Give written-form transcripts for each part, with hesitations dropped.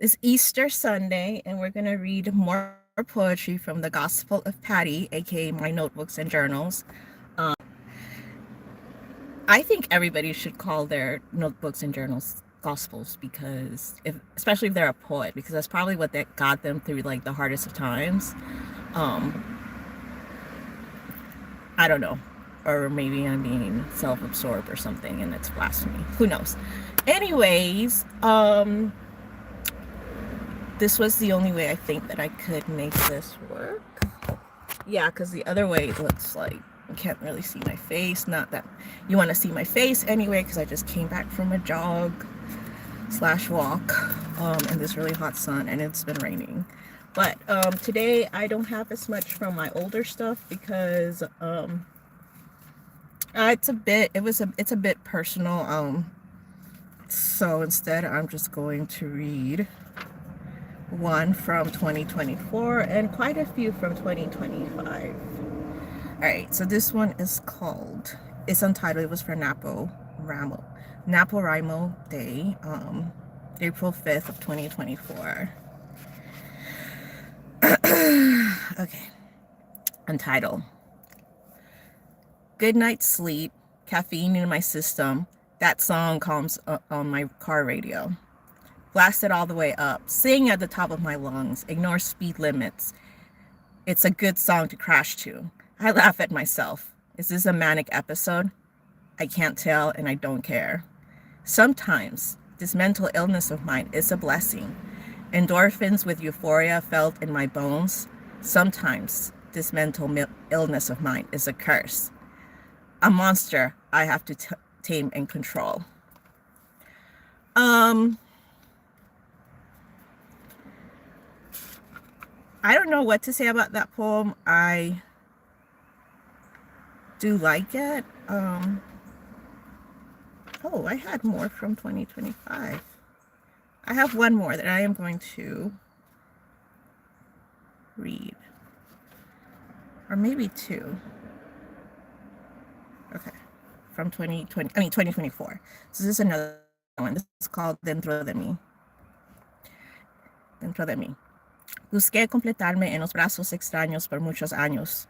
It's Easter Sunday, and we're going to read more poetry from the Gospel of Patty, aka my notebooks and journals. I think everybody should call their notebooks and journals gospels because, especially if they're a poet, because that's probably what that got them through like the hardest of times. Um, I don't know, or maybe I'm being self-absorbed or something, and it's blasphemy. Who knows? Anyways, this was the only way I think that I could make this work. Yeah, because the other way it looks like you can't really see my face. Not that you want to see my face anyway, because I just came back from a jog slash walk in this really hot sun, and it's been raining. But today I don't have as much from my older stuff because it's a bit personal. So instead I'm just going to read one from 2024 and quite a few from 2025. All right, so this one is called, it's untitled, it was for NaPoWriMo Day, April 5th of 2024. Okay, untitled. Good night's sleep, caffeine in my system, that song comes on my car radio. Blast it all the way up, sing at the top of my lungs, ignore speed limits. It's a good song to crash to. I laugh at myself. Is this a manic episode? I can't tell and I don't care. Sometimes this mental illness of mine is a blessing. Endorphins with euphoria felt in my bones. Sometimes this mental illness of mine is a curse. A monster I have to tame and control. I don't know what to say about that poem. I do like it. Oh, I had more from 2025. I have one more that I am going to read. Or maybe two. Okay. From 2024. So this is another one. This is called Dentro de mí. Dentro de mí. Busqué completarme en los brazos extraños por muchos años.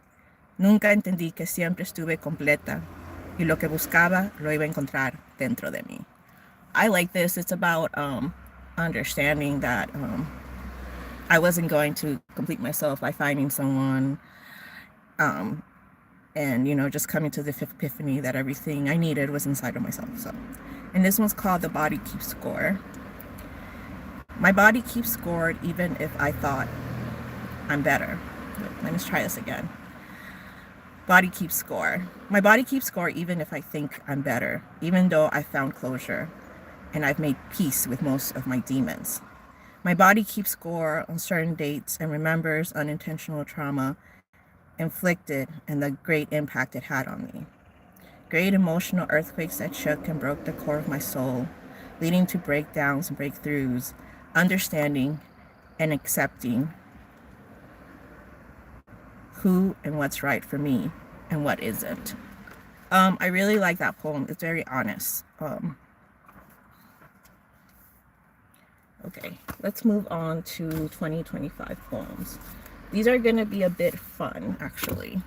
Nunca entendí que siempre estuve completa y lo que buscaba lo iba a encontrar dentro de mí. I like this. It's about understanding that I wasn't going to complete myself by finding someone and, you know, just coming to the epiphany that everything I needed was inside of myself. So, and this one's called The Body Keeps Score. My body keeps score even if I thought I'm better. Let me try this again. Body keeps score. My body keeps score even if I think I'm better, even though I found closure and I've made peace with most of my demons. My body keeps score on certain dates and remembers unintentional trauma inflicted and the great impact it had on me. Great emotional earthquakes that shook and broke the core of my soul, leading to breakdowns and breakthroughs, understanding and accepting who and what's right for me and what isn't. I really like that poem. It's very honest. Okay, let's move on to 2025 poems. These are going to be a bit fun, actually.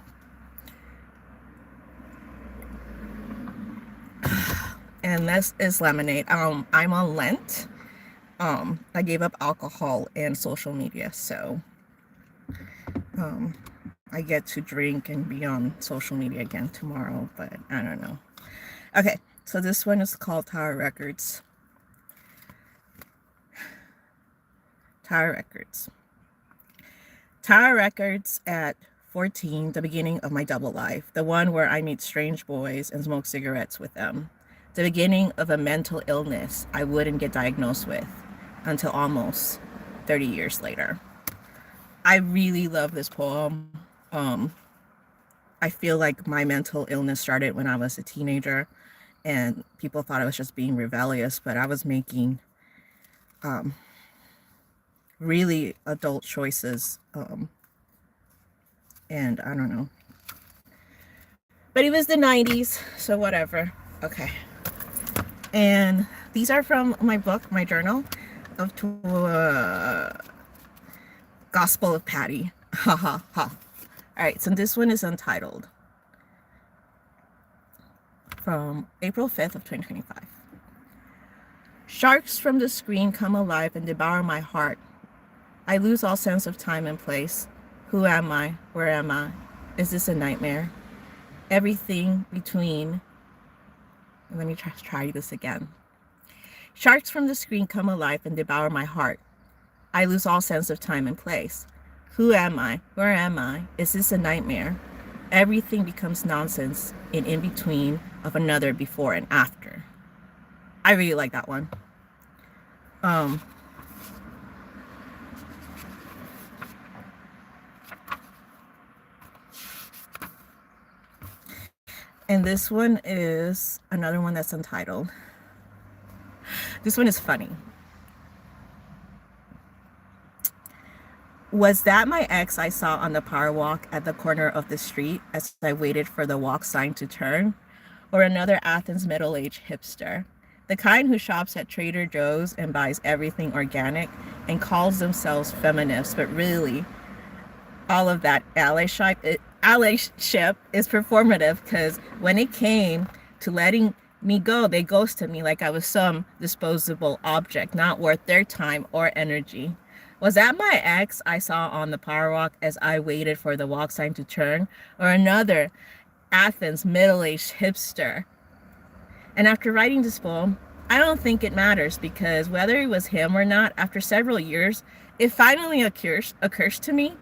And this is Lemonade. I'm on Lent. I gave up alcohol and social media, so I get to drink and be on social media again tomorrow, but I don't know. Okay, so this one is called Tower Records. Tower Records. Tower Records at 14, the beginning of my double life, the one where I meet strange boys and smoke cigarettes with them. The beginning of a mental illness I wouldn't get diagnosed with until almost 30 years later. I really love this poem. I feel like my mental illness started when I was a teenager and people thought I was just being rebellious, but I was making really adult choices. And I don't know. But it was the 90s, so whatever. Okay. And these are from my book, my journal. of Gospel of Patty. Ha ha ha. All right, so this one is untitled, from April 5th of 2025. Sharks from the screen come alive and devour my heart. I lose all sense of time and place. Who am I? Where am I? Is this a nightmare? Everything between. Let me try this again. Sharks from the screen come alive and devour my heart. I lose all sense of time and place. Who am I? Where am I? Is this a nightmare? Everything becomes nonsense in between of another before and after. I really like that one. And this one is another one that's untitled. This one is funny. Was that my ex I saw on the power walk at the corner of the street as I waited for the walk sign to turn? Or another Athens middle-aged hipster? The kind who shops at Trader Joe's and buys everything organic and calls themselves feminists, but really, all of that allyship is performative, because when it came to letting me go, they ghosted me like I was some disposable object, not worth their time or energy. Was that my ex I saw on the power walk as I waited for the walk sign to turn, or another Athens middle-aged hipster? And after writing this poem, I don't think it matters, because whether it was him or not, after several years, it finally occurs to me.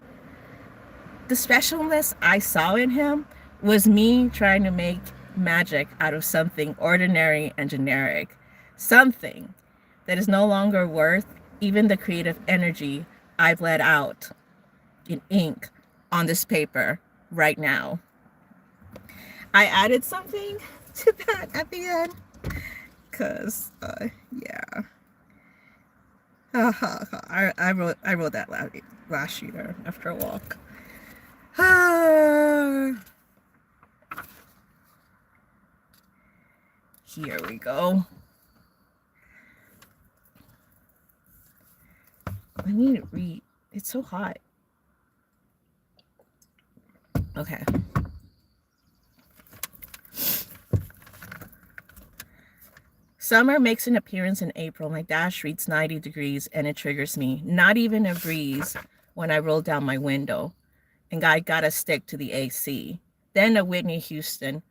The specialness I saw in him was me trying to make magic out of something ordinary and generic. Something that is no longer worth even the creative energy I've let out in ink on this paper right now. I added something to that at the end, because yeah, I wrote that last year after a walk. Here we go. I need to read. It's so hot. Okay. Summer makes an appearance in April. My dash reads 90 degrees and it triggers me. Not even a breeze when I roll down my window. And I gotta stick to the AC. Then a Whitney Houston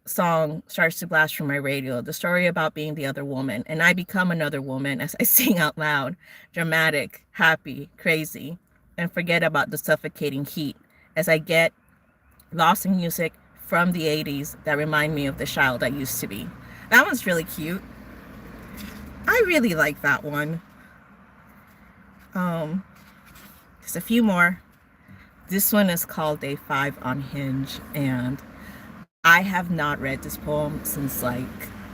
song starts to blast from my radio. The story about being the other woman. And I become another woman as I sing out loud. Dramatic, happy, crazy. And forget about the suffocating heat as I get lost in music from the 80s that remind me of the child I used to be. That one's really cute. I really like that one. Just a few more. This one is called Day 5 on Hinge, and I have not read this poem since like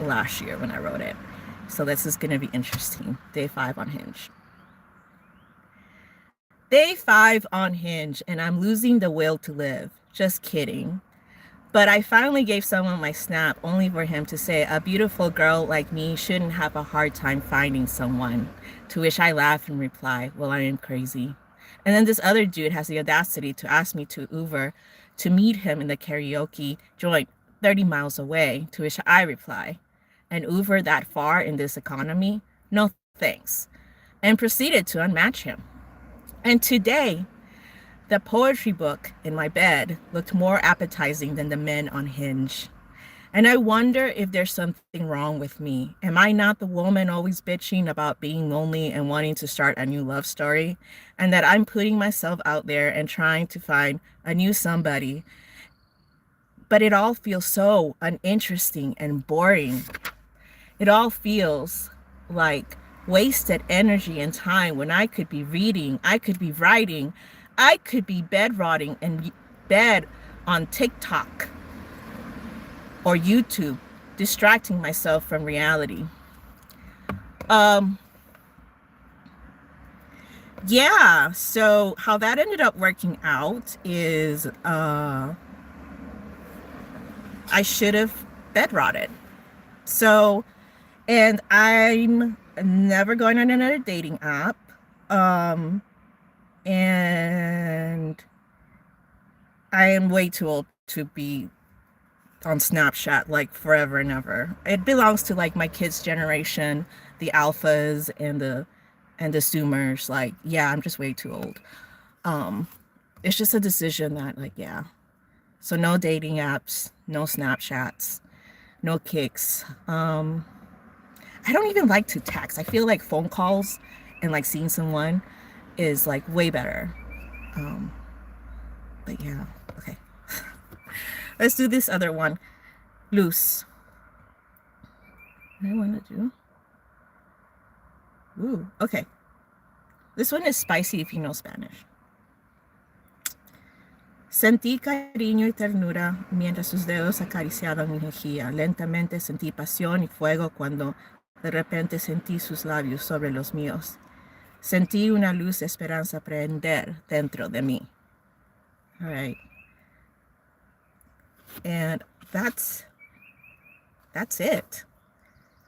last year when I wrote it. So this is going to be interesting. Day 5 on Hinge. Day 5 on Hinge, and I'm losing the will to live. Just kidding. But I finally gave someone my snap only for him to say a beautiful girl like me shouldn't have a hard time finding someone. To which I laugh and reply, well, I am crazy. And then this other dude has the audacity to ask me to Uber to meet him in the karaoke joint 30 miles away, to which I reply, an Uber that far in this economy? No thanks. And proceeded to unmatch him. And today, the poetry book in my bed looked more appetizing than the men on Hinge. And I wonder if there's something wrong with me. Am I not the woman always bitching about being lonely and wanting to start a new love story? And that I'm putting myself out there and trying to find a new somebody. But it all feels so uninteresting and boring. It all feels like wasted energy and time when I could be reading, I could be writing, I could be bed rotting in bed on TikTok or YouTube, distracting myself from reality. Yeah, so how that ended up working out is I should have bed rotted. So, and I'm never going on another dating app. And I am way too old to be on Snapchat like forever and ever. It belongs to like my kids' generation, the alphas and the zoomers. Like, yeah, I'm just way too old. It's just a decision that like, yeah. So no dating apps, no Snapchats, no kicks. I don't even like to text. I feel like phone calls and like seeing someone is like way better. But yeah, okay. Let's do this other one. Loose. What I want to do? Ooh, okay. This one is spicy if you know Spanish. Sentí cariño y ternura mientras sus dedos acariciaban mi mejilla. Lentamente sentí pasión y fuego cuando de repente sentí sus labios sobre los míos. Sentí una luz de esperanza prender dentro de mí. All right. And that's it.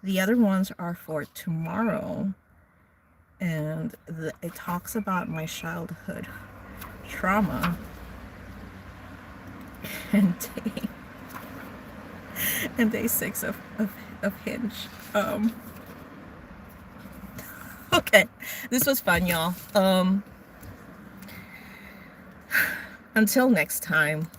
The other ones are for tomorrow. And it talks about my childhood trauma and day 6 of Hinge. Okay, this was fun, y'all. Until next time.